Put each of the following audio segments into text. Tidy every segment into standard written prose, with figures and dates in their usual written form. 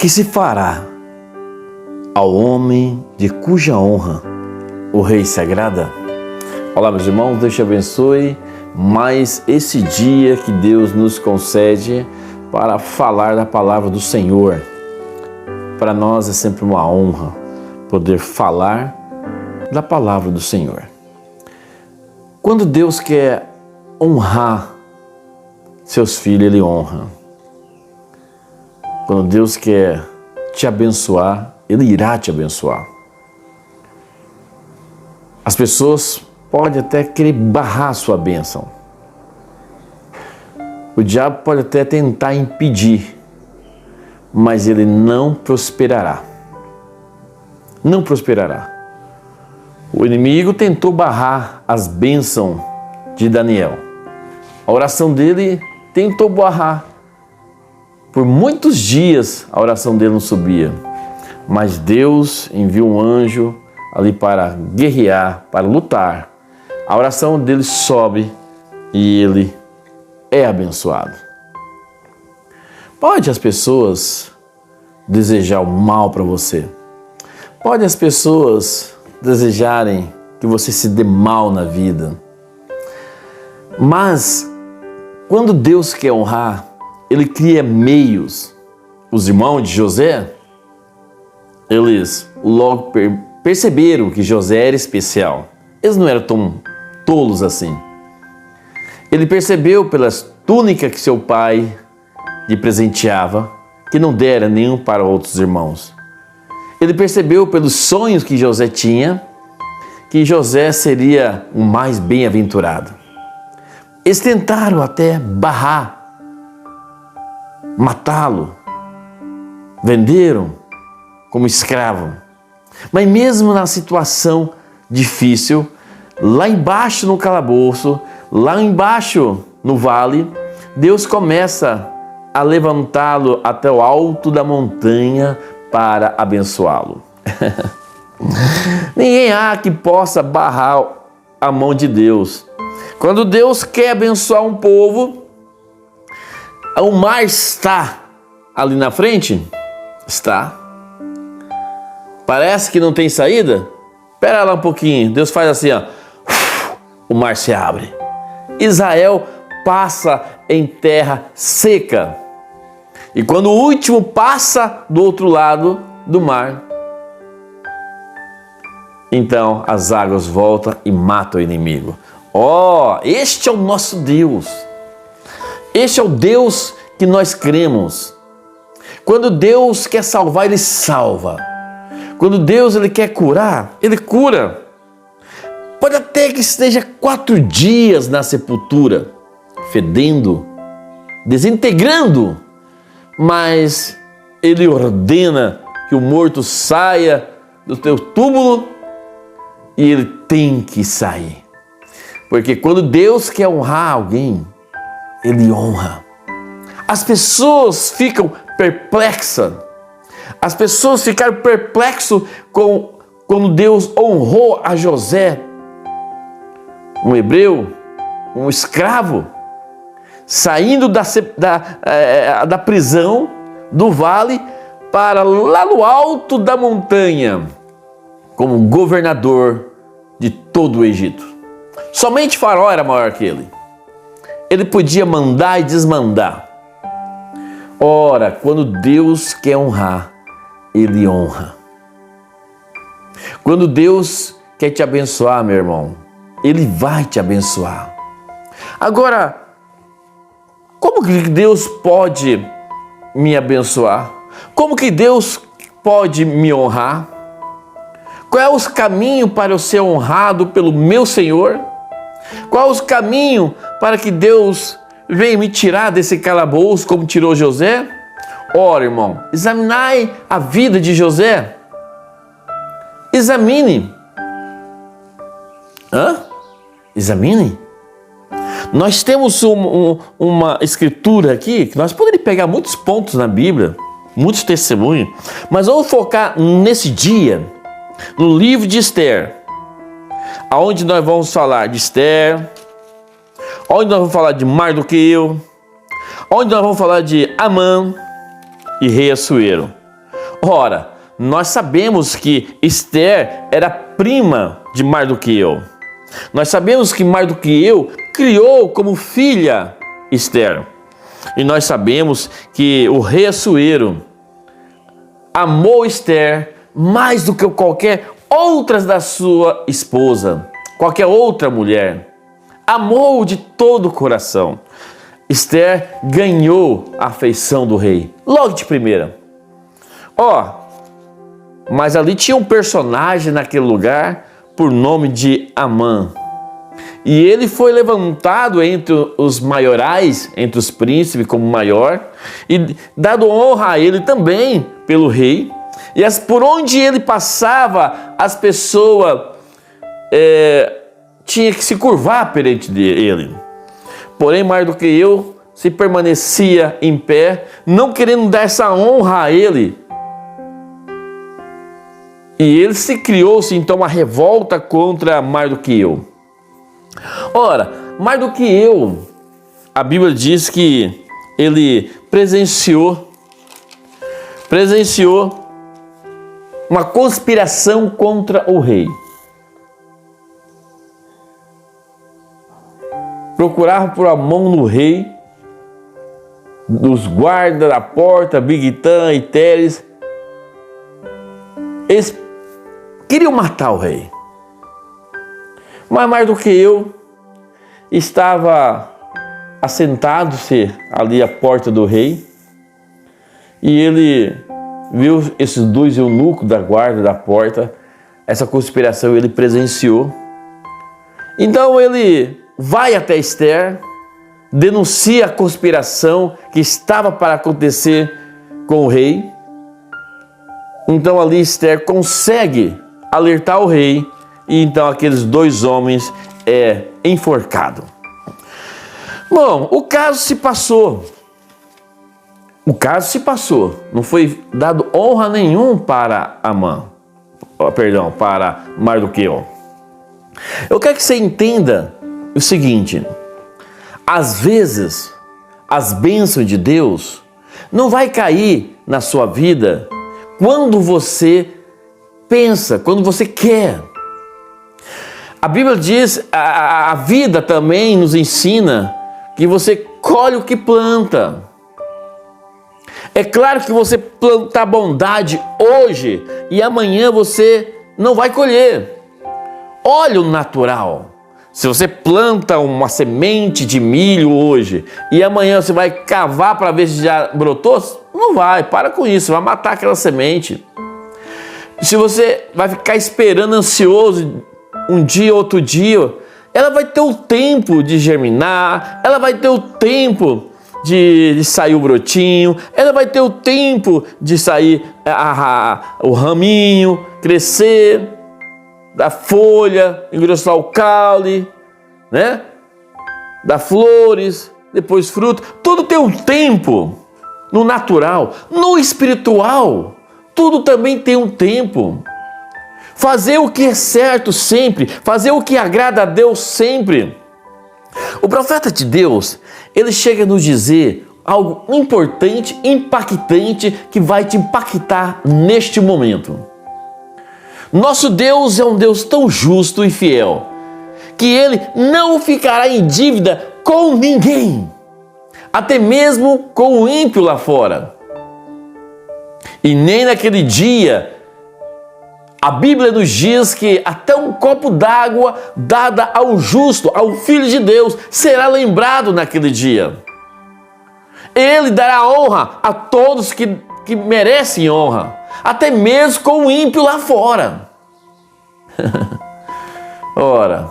Que se fará ao homem de cuja honra o rei se agrada? Olá, meus irmãos, Deus te abençoe mais esse dia que Deus nos concede para falar da palavra do Senhor. Para nós é sempre uma honra poder falar da palavra do Senhor. Quando Deus quer honrar seus filhos, Ele honra. Quando Deus quer te abençoar, Ele irá te abençoar. As pessoas podem até querer barrar a sua bênção. O diabo pode até tentar impedir, mas ele não prosperará. Não prosperará. O inimigo tentou barrar as bênçãos de Daniel. A oração dele tentou barrar. Por muitos dias a oração dele não subia, mas Deus enviou um anjo ali para guerrear, para lutar. A oração dele sobe e ele é abençoado. Pode as pessoas desejar o mal para você. Pode as pessoas desejarem que você se dê mal na vida. Mas quando Deus quer honrar, Ele cria meios. Os irmãos de José, eles logo perceberam que José era especial. Eles não eram tão tolos assim. Ele percebeu pelas túnicas que seu pai lhe presenteava, que não dera nenhum para outros irmãos. Ele percebeu pelos sonhos que José tinha, que José seria o mais bem-aventurado. Eles tentaram até barrar, matá-lo, venderam como escravo. Mas mesmo na situação difícil, lá embaixo no calabouço, lá embaixo no vale, Deus começa a levantá-lo até o alto da montanha para abençoá-lo. Ninguém há que possa barrar a mão de Deus. Quando Deus quer abençoar um povo, o mar está ali na frente? Está. Parece que não tem saída? Espera lá um pouquinho. Deus faz assim, ó. O mar se abre. Israel passa em terra seca. E quando o último passa do outro lado do mar, então as águas voltam e matam o inimigo. Este é o nosso Deus. Este é o Deus que nós cremos. Quando Deus quer salvar, Ele salva. Quando Deus Ele quer curar, Ele cura. Pode até que esteja 4 dias na sepultura, fedendo, desintegrando, mas Ele ordena que o morto saia do teu túmulo e ele tem que sair. Porque quando Deus quer honrar alguém, Ele honra. As pessoas ficam perplexas. As pessoas ficaram perplexas quando Deus honrou a José, um hebreu, um escravo, saindo da prisão, do vale, para lá no alto da montanha, como governador de todo o Egito. Somente Faraó era maior que ele. Ele podia mandar e desmandar. Ora, quando Deus quer honrar, Ele honra. Quando Deus quer te abençoar, meu irmão, Ele vai te abençoar. Agora, como que Deus pode me abençoar? Como que Deus pode me honrar? Qual é os caminhos para eu ser honrado pelo meu Senhor? Qual é os caminhos para que Deus venha me tirar desse calabouço como tirou José? Ora, irmão, examinai a vida de José. Examine. Examine. Nós temos uma escritura aqui, que nós poderíamos pegar muitos pontos na Bíblia, muitos testemunhos, mas vamos focar nesse dia, no livro de Esther, aonde nós vamos falar de Esther, onde nós vamos falar de Mardoqueu, onde nós vamos falar de Amã e rei Assuero. Ora, nós sabemos que Esther era prima de Mardoqueu. Nós sabemos que Mardoqueu criou como filha Esther. E nós sabemos que o rei Assuero amou Esther mais do que qualquer outra da sua esposa, qualquer outra mulher. Amou de todo o coração. Esther ganhou a afeição do rei, logo de primeira. Mas ali tinha um personagem naquele lugar por nome de Amã. E ele foi levantado entre os maiorais, entre os príncipes como maior, e dado honra a ele também pelo rei. E por onde ele passava, as pessoas tinham que se curvar perante ele. Porém, Mardoqueu se permanecia em pé, não querendo dar essa honra a ele. E ele criou-se então uma revolta contra Mardoqueu. Ora, Mardoqueu, a Bíblia diz que ele presenciou uma conspiração contra o rei. Procurava por a mão no rei, dos guardas da porta, Bigtã e Teres. Eles queriam matar o rei. Mas Mardoqueu estava assentado-se ali à porta do rei, e ele viu esses dois eunucos da guarda da porta. Essa conspiração ele presenciou. Então ele vai até Esther, denuncia a conspiração que estava para acontecer com o rei. Então ali Esther consegue alertar o rei, e então aqueles dois homens enforcado. Bom, o caso se passou. Não foi dado honra nenhuma para para Mardoqueu. Eu quero que você entenda o seguinte: às vezes as bênçãos de Deus não vai cair na sua vida quando você pensa, quando você quer. A Bíblia diz, a vida também nos ensina que você colhe o que planta. É claro que você plantar bondade hoje e amanhã você não vai colher. Olha o natural. Se você planta uma semente de milho hoje e amanhã você vai cavar para ver se já brotou, não vai, para com isso, vai matar aquela semente. Se você vai ficar esperando ansioso um dia, outro dia, ela vai ter o tempo de germinar, ela vai ter o tempo de sair o brotinho, ela vai ter o tempo de sair o raminho, crescer, da folha, engrossar o caule, né? Dar flores, depois fruto. Tudo tem um tempo. No natural, no espiritual, tudo também tem um tempo. Fazer o que é certo sempre, fazer o que agrada a Deus sempre. O profeta de Deus, ele chega a nos dizer algo importante, impactante, que vai te impactar neste momento. Nosso Deus é um Deus tão justo e fiel, que Ele não ficará em dívida com ninguém, até mesmo com o ímpio lá fora. E nem naquele dia, a Bíblia nos diz que até um copo d'água dada ao justo, ao Filho de Deus, será lembrado naquele dia. Ele dará honra a todos que merecem honra, até mesmo com o ímpio lá fora. Ora,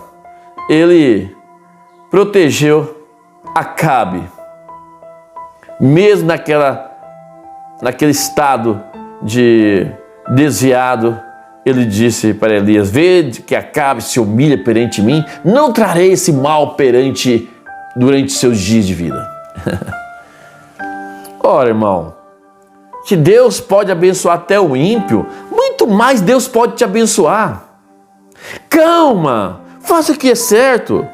ele protegeu Acabe, mesmo naquele estado de desviado. Ele disse para Elias: vede que Acabe se humilha perante mim, não trarei esse mal durante seus dias de vida. Ora, irmão, que Deus pode abençoar até o ímpio, muito mais Deus pode te abençoar. Calma, faça o que é certo.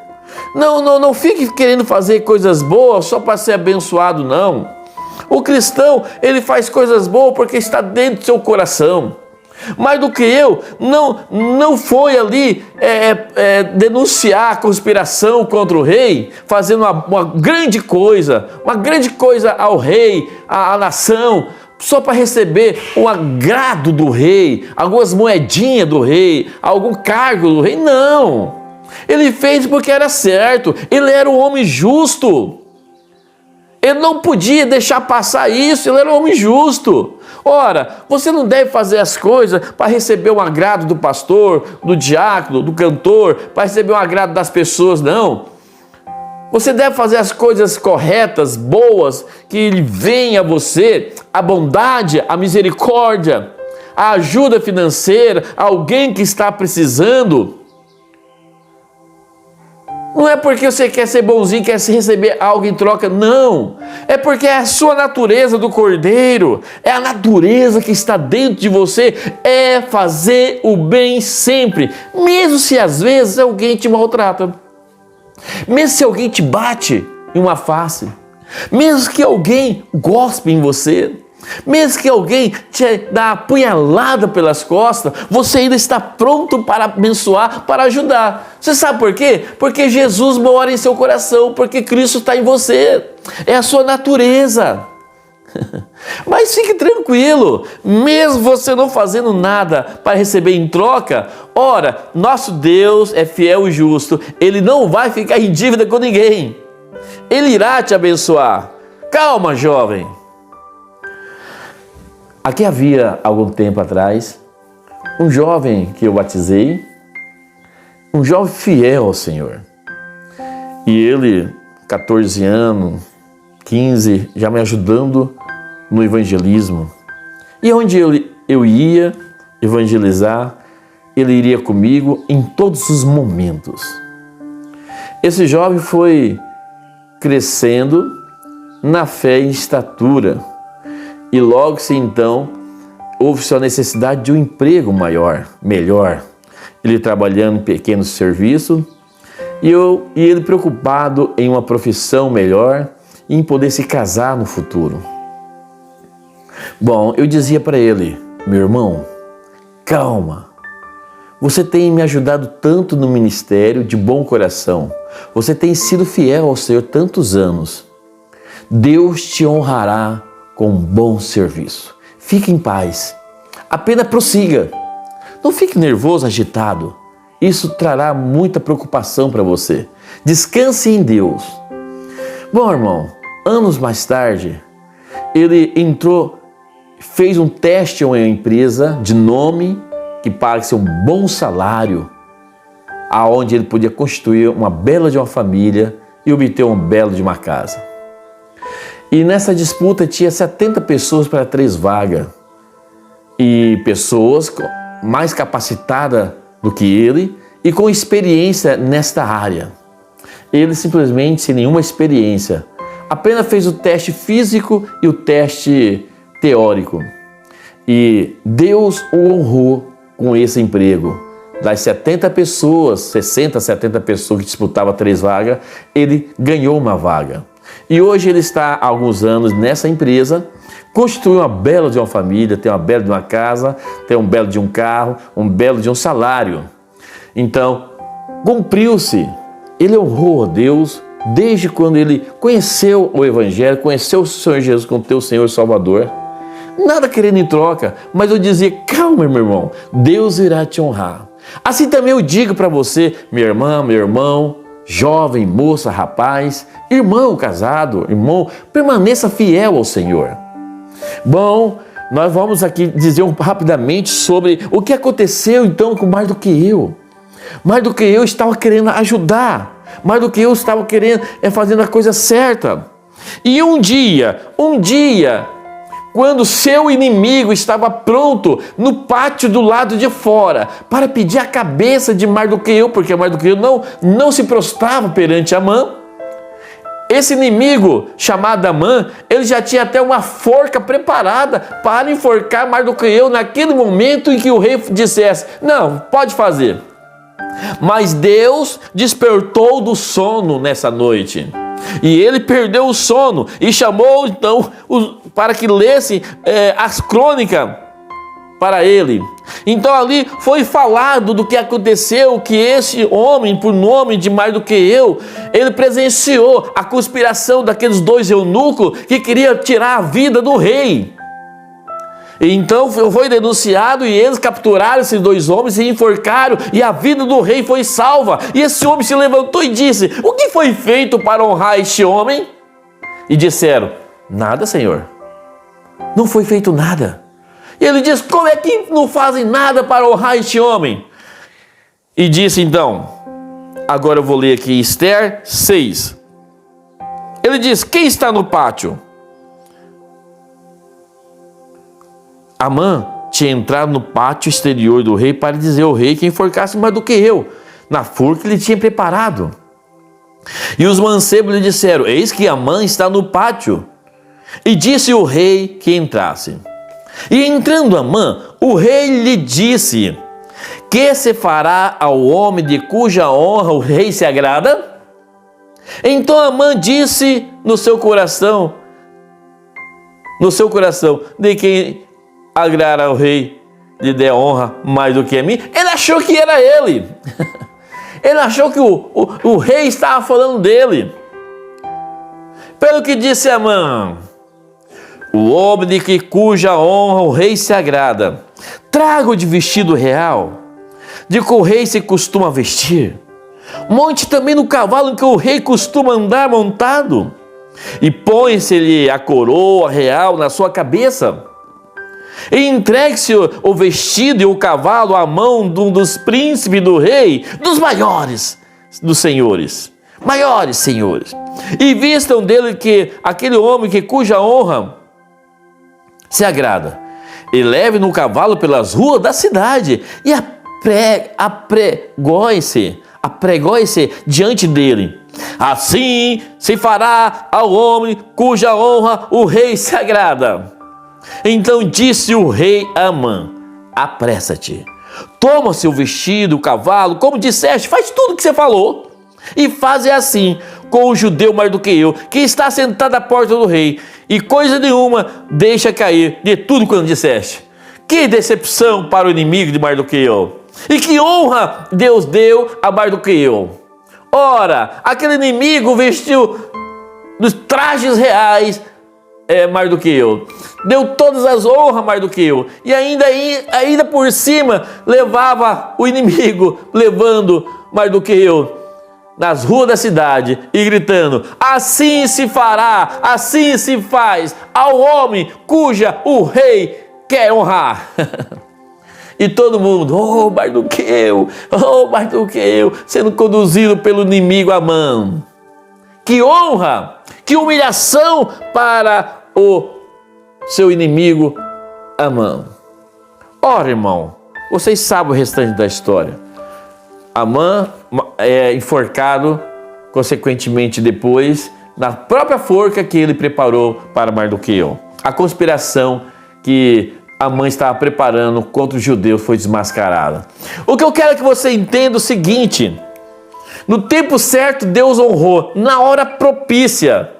Não fique querendo fazer coisas boas só para ser abençoado, não. O cristão, ele faz coisas boas porque está dentro do seu coração. Mais do que eu, não foi ali denunciar a conspiração contra o rei, fazendo uma grande coisa ao rei, à nação, só para receber o agrado do rei, algumas moedinhas do rei, algum cargo do rei. Não! Ele fez porque era certo, ele era um homem justo. Ele não podia deixar passar isso, ele era um homem justo. Ora, você não deve fazer as coisas para receber o agrado do pastor, do diácono, do cantor, para receber o agrado das pessoas, não. Você deve fazer as coisas corretas, boas, que venha a você a bondade, a misericórdia, a ajuda financeira, alguém que está precisando. Não é porque você quer ser bonzinho, quer receber algo em troca, não. É porque é a sua natureza do Cordeiro, é a natureza que está dentro de você, é fazer o bem sempre, mesmo se às vezes alguém te maltrata, mesmo se alguém te bate em uma face, mesmo que alguém gospe em você, mesmo que alguém te dá uma apunhalada pelas costas, você ainda está pronto para abençoar, para ajudar. Você sabe por quê? Porque Jesus mora em seu coração, porque Cristo está em você. É a sua natureza. Mas fique tranquilo, mesmo você não fazendo nada para receber em troca, ora, nosso Deus é fiel e justo, Ele não vai ficar em dívida com ninguém. Ele irá te abençoar. Calma, jovem. Aqui havia, algum tempo atrás, um jovem que eu batizei, um jovem fiel ao Senhor. E ele, 14 anos, 15, já me ajudando no evangelismo. E onde eu ia evangelizar, ele iria comigo em todos os momentos. Esse jovem foi crescendo na fé e estatura. E logo se então, houve sua necessidade de um emprego melhor. Ele trabalhando em pequenos serviços e ele preocupado em uma profissão melhor e em poder se casar no futuro. Bom, eu dizia para ele, meu irmão, calma. Você tem me ajudado tanto no ministério de bom coração. Você tem sido fiel ao Senhor tantos anos. Deus te honrará com um bom serviço. Fique em paz. Apenas prossiga. Não fique nervoso, agitado. Isso trará muita preocupação para você. Descanse em Deus. Bom, irmão, anos mais tarde, ele fez um teste em uma empresa de nome que paga-se um bom salário, aonde ele podia constituir uma bela de uma família e obter uma bela de uma casa. E nessa disputa tinha 70 pessoas para 3 vagas. E pessoas mais capacitadas do que ele e com experiência nesta área. Ele simplesmente, sem nenhuma experiência, apenas fez o teste físico e o teste teórico. E Deus o honrou com esse emprego. Das 70 pessoas, 60, 70 pessoas que disputavam 3 vagas, ele ganhou uma vaga. E hoje ele está há alguns anos nessa empresa, constituiu uma bela de uma família, tem uma bela de uma casa, tem um belo de um carro, um belo de um salário. Então, cumpriu-se. Ele honrou a Deus desde quando ele conheceu o Evangelho, conheceu o Senhor Jesus como teu Senhor e Salvador. Nada querendo em troca, mas eu dizia, calma, meu irmão, Deus irá te honrar. Assim também eu digo para você, minha irmã, meu irmão, jovem, moça, rapaz, irmão casado, irmão, permaneça fiel ao Senhor. Bom, nós vamos aqui dizer rapidamente sobre o que aconteceu então com mais do que eu. Mais do que eu estava querendo ajudar, mais do que eu estava querendo fazendo a coisa certa. E um dia, quando seu inimigo estava pronto no pátio do lado de fora para pedir a cabeça de Mardoqueu, porque Mardoqueu não se prostrava perante Amã, esse inimigo chamado Amã, ele já tinha até uma forca preparada para enforcar Mardoqueu naquele momento em que o rei dissesse, não, pode fazer. Mas Deus despertou do sono nessa noite. E ele perdeu o sono e chamou então para que lessem as crônicas para ele. Então ali foi falado do que aconteceu, que esse homem, por nome de Mardoqueu, ele presenciou a conspiração daqueles dois eunucos que queriam tirar a vida do rei. E então foi denunciado e eles capturaram esses dois homens e enforcaram, e a vida do rei foi salva. E esse homem se levantou e disse: o que foi feito para honrar este homem? E disseram: nada, Senhor, não foi feito nada. E ele diz: como é que não fazem nada para honrar este homem? E disse então, agora eu vou ler aqui Esther 6. Ele diz: quem está no pátio? Amã tinha entrado no pátio exterior do rei para dizer ao rei que enforcasse Mardoqueu, na forca que ele tinha preparado. E os mancebos lhe disseram: eis que Amã está no pátio. E disse o rei que entrasse. E entrando Amã, o rei lhe disse: que se fará ao homem de cuja honra o rei se agrada? Então Amã disse no seu coração, de quem agrada ao rei lhe dê honra mais do que a mim. Ele achou que era ele. Ele achou que o rei estava falando dele. Pelo que disse Amã: o homem de cuja honra o rei se agrada, traga-o de vestido real, de que o rei se costuma vestir. Monte também no cavalo em que o rei costuma andar montado, e põe-se-lhe a coroa real na sua cabeça. E entregue-se o vestido e o cavalo à mão de um dos príncipes do rei, dos maiores dos senhores, maiores senhores. E vistam dele que aquele homem cuja honra se agrada, e leve no cavalo pelas ruas da cidade, e apregóe-se diante dele. Assim se fará ao homem cuja honra o rei se agrada. Então disse o rei a Amã: apressa-te, toma seu vestido, o cavalo, como disseste, faz tudo o que você falou, e faze assim com o judeu Mardoqueu, que está sentado à porta do rei, e coisa nenhuma deixa cair de tudo quanto disseste. Que decepção para o inimigo de Mardoqueu! E que honra Deus deu a Mardoqueu! Ora, aquele inimigo vestiu dos trajes reais Mardoqueu, deu todas as honras a Mardoqueu, e ainda por cima levava o inimigo, levando Mardoqueu nas ruas da cidade e gritando: assim se fará, assim se faz ao homem cuja o rei quer honrar. E todo mundo: oh Mardoqueu, sendo conduzido pelo inimigo Amã. Que honra, que humilhação para o seu inimigo Amã. Ora, irmão, vocês sabem o restante da história. Amã é enforcado, consequentemente depois, na própria forca que ele preparou para Mardoqueu. A conspiração que Amã estava preparando contra os judeus foi desmascarada. O que eu quero que você entenda é o seguinte: no tempo certo Deus honrou, na hora propícia,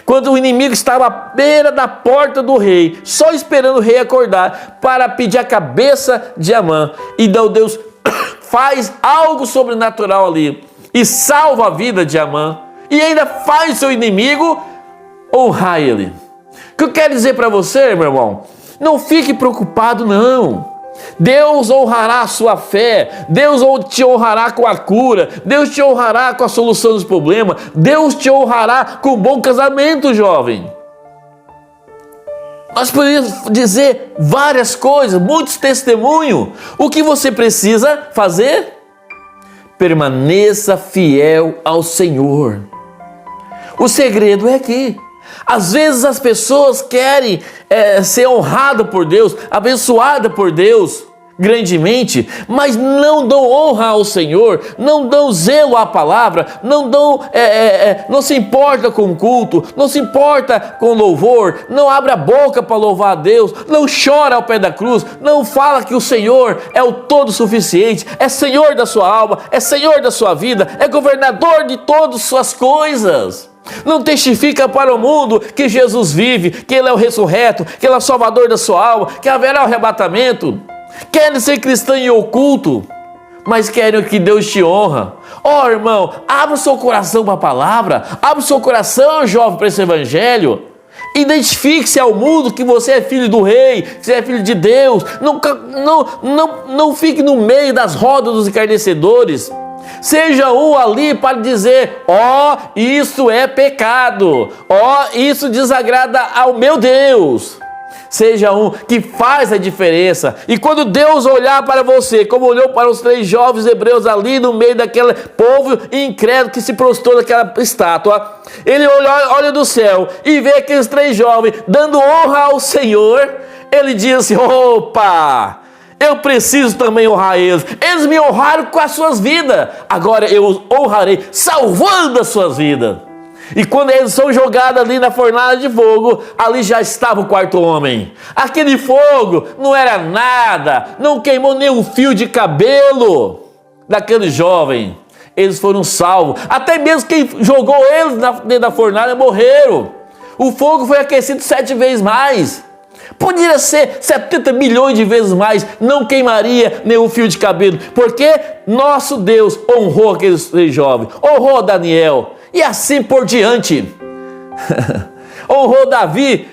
quando o inimigo estava à beira da porta do rei, só esperando o rei acordar para pedir a cabeça de Amã. E então Deus faz algo sobrenatural ali e salva a vida de Amã, e ainda faz seu inimigo honrar ele. O que eu quero dizer para você, meu irmão? Não fique preocupado, não. Deus honrará a sua fé, Deus te honrará com a cura, Deus te honrará com a solução dos problemas, Deus te honrará com um bom casamento, jovem. Nós podemos dizer várias coisas, muitos testemunhos. O que você precisa fazer? Permaneça fiel ao Senhor. O segredo é aqui. Às vezes as pessoas querem ser honradas por Deus, abençoadas por Deus grandemente, mas não dão honra ao Senhor, não dão zelo à palavra, não se importa com o culto, não se importa com louvor, não abre a boca para louvar a Deus, não chora ao pé da cruz, não fala que o Senhor é o todo suficiente, é Senhor da sua alma, é Senhor da sua vida, é governador de todas as suas coisas. Não testifica para o mundo que Jesus vive, que Ele é o ressurreto, que Ele é o salvador da sua alma, que haverá o arrebatamento. Querem ser cristão em oculto, mas querem que Deus te honra. Ó, irmão, abra o seu coração para a palavra, abra o seu coração, jovem, para esse evangelho. Identifique-se ao mundo que você é filho do rei, que você é filho de Deus. Não fique no meio das rodas dos escarnecedores. Seja um ali para dizer: ó, isso é pecado, ó, isso desagrada ao meu Deus. Seja um que faz a diferença. E quando Deus olhar para você, como olhou para os 3 jovens hebreus ali no meio daquele povo incrédulo que se prostrou naquela estátua, Ele olha do céu e vê aqueles 3 jovens dando honra ao Senhor. Ele diz assim: opa, eu preciso também honrar eles. Eles me honraram com as suas vidas, agora eu os honrarei salvando as suas vidas. E quando eles são jogados ali na fornalha de fogo, ali já estava o 4º homem. Aquele fogo não era nada, não queimou nem um fio de cabelo daquele jovem. Eles foram salvos. Até mesmo quem jogou eles dentro da fornalha morreram. O fogo foi aquecido 7 vezes mais. Podia ser 70 milhões de vezes mais, não queimaria nenhum fio de cabelo, porque nosso Deus honrou aqueles 3 jovens, honrou Daniel, e assim por diante. Honrou Davi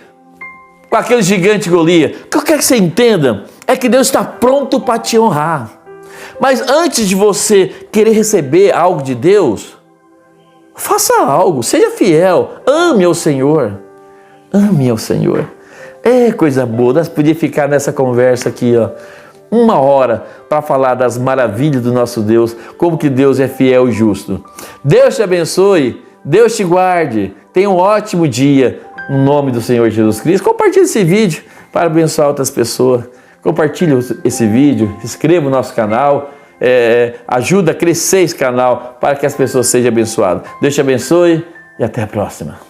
com aquele gigante Golias. O que eu quero que você entenda é que Deus está pronto para te honrar. Mas antes de você querer receber algo de Deus, faça algo, seja fiel, ame ao Senhor. Ame ao Senhor. É coisa boa, nós podíamos ficar nessa conversa aqui, ó, 1 hora para falar das maravilhas do nosso Deus, como que Deus é fiel e justo. Deus te abençoe, Deus te guarde, tenha um ótimo dia, no nome do Senhor Jesus Cristo. Compartilhe esse vídeo para abençoar outras pessoas. Compartilhe esse vídeo, inscreva no nosso canal, ajuda a crescer esse canal para que as pessoas sejam abençoadas. Deus te abençoe e até a próxima.